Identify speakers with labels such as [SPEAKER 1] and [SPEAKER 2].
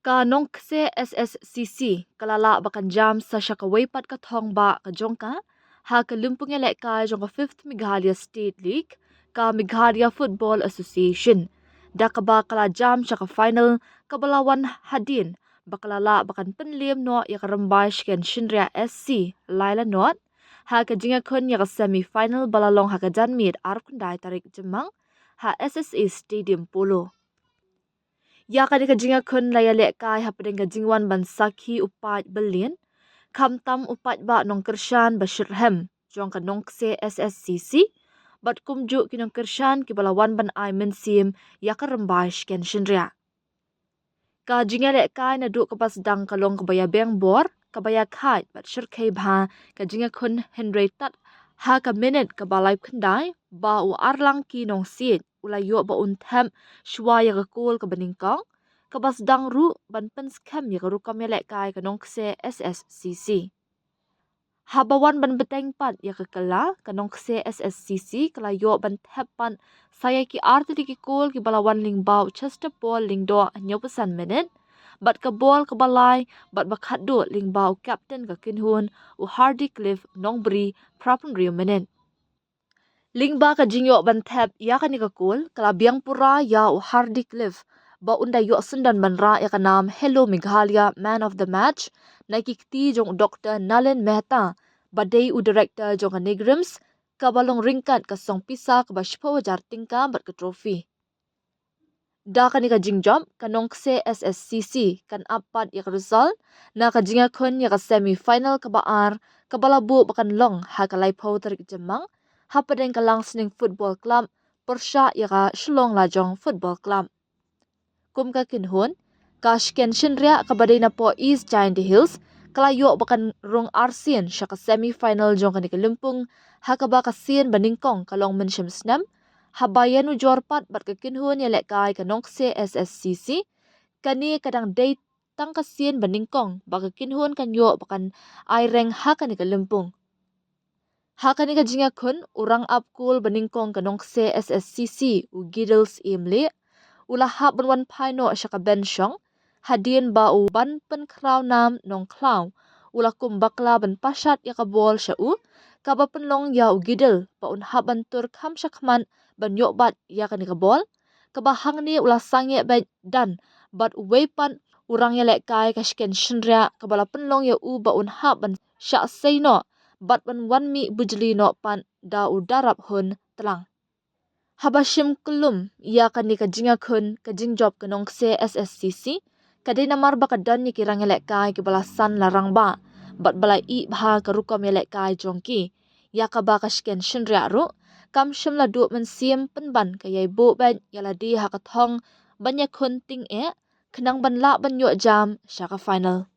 [SPEAKER 1] Kanong kse SSCC kalala bakan jam sa siya kawaypat katong ba kajongka ha kalumpong elek ka jong ka 5th Meghalaya State League ka Meghalaya Football Association. Da ka ba kala jam siya ka final kabalawan hadin bakalala bakan penlim no ya karambay ken Shinria SC Laila Not ha kajinga kun ya ka semi-final balalong ha kajanmid arkunday tarik jemang ha SSA Stadium Polo. Ya kani kajinga kun laya lek kai hapadeng kajingwan ban sakhi upat belian kamtam upat ba nong kershan bashirhem jong ka nong kse SSCC bat kumju kinong kershan ki balawan ban ai mensim ya karambay ken Shinria. Kajinga lek kai na du kapas dang kalong kabaya beng bor kabaya kait bat shirkei bha kajinga kun Henry tat ha ka minute kabalay kandai ba u arlang ki nong sit ulayo ba untem shwa ya kakul ka beningkong kabas dang ru ban pens kem ya karu kamelek kai kanong kse SSCC. Habawan ban beteng pat ya kakala kanong kse SSCC kalayo ban tepan saya ki arti di kikul ki balawan ling bau Chester Paul ling do nyopesan minute bat ka bol ka balay bat bakat do ling bau captain ka kinhun u Hardy Cliff nong beri prapun rio minute. Lingba ka jingyo ban tep ya ka ni kakul kalabiang pura ya u Hardy Cliff ba unda yo sundan ban ra ya ka nam Hello Meghalaya Man of the Match na kikti jong Dr. Nalin Mehta ba day u director jong ka Negrims ka balong ringkat ka song pisa ka ba shpo wajar tingka bat ka trophy. Da ka ni ka jingjob kanong kse SSCC kan apat ya ka result na ka jinga kun ya ka semi-final ka baar ka balabu bakan long ha ka laipo tarik jemang hapadeng kalang sning football club Persha ya ka Shillong Lajong Football Club. Kum ka kinhun kashken Shinria kabaday na po East Giant Hills kalayo bakan rong arsian siya ka semi-final jong kanikalumpong hakaba kasien baningkong kalong mensyem snam habayan u jorpat bat ka kinhun ya lek kai kanong kse SSCC kani kadang day tang kasien baningkong baka kinhun kanyo bakan aireng ha kanikalumpong. Hakani ka jinga kun urang apkul baningkong kanong kse SSCC u Giddles imli ula hap ban paino siya ka bensyong hadin ba u ban pen kraw nam nong klaw ula kum bakla ban pasat ya ka bol siya u kaba penlong ya u Giddle pa un hap ban tur kam siya kaman ban yokbat ya ka ni ka bol kaba hang ni ula sangye bay dan bat uwepan urang ya lek kai kashken Shinria kabala penlong ya u ba un hap ban siya sayno bat ban wan mi bujli no pan da u darap hun telang. Habashim kulum ya kani ka jinga kun ka jingjob kanong kse SSCC kadai namar baka dan ni kirang elek kai ki balasan larang ba bat balai i bha ka rukom elek kai jongki ya ka ba kashken Shinria ru kam shim la du men siem penban ka yai bo ben yala di ha ka thong banya kun ting e kenang ban la ban yo jam syaka final.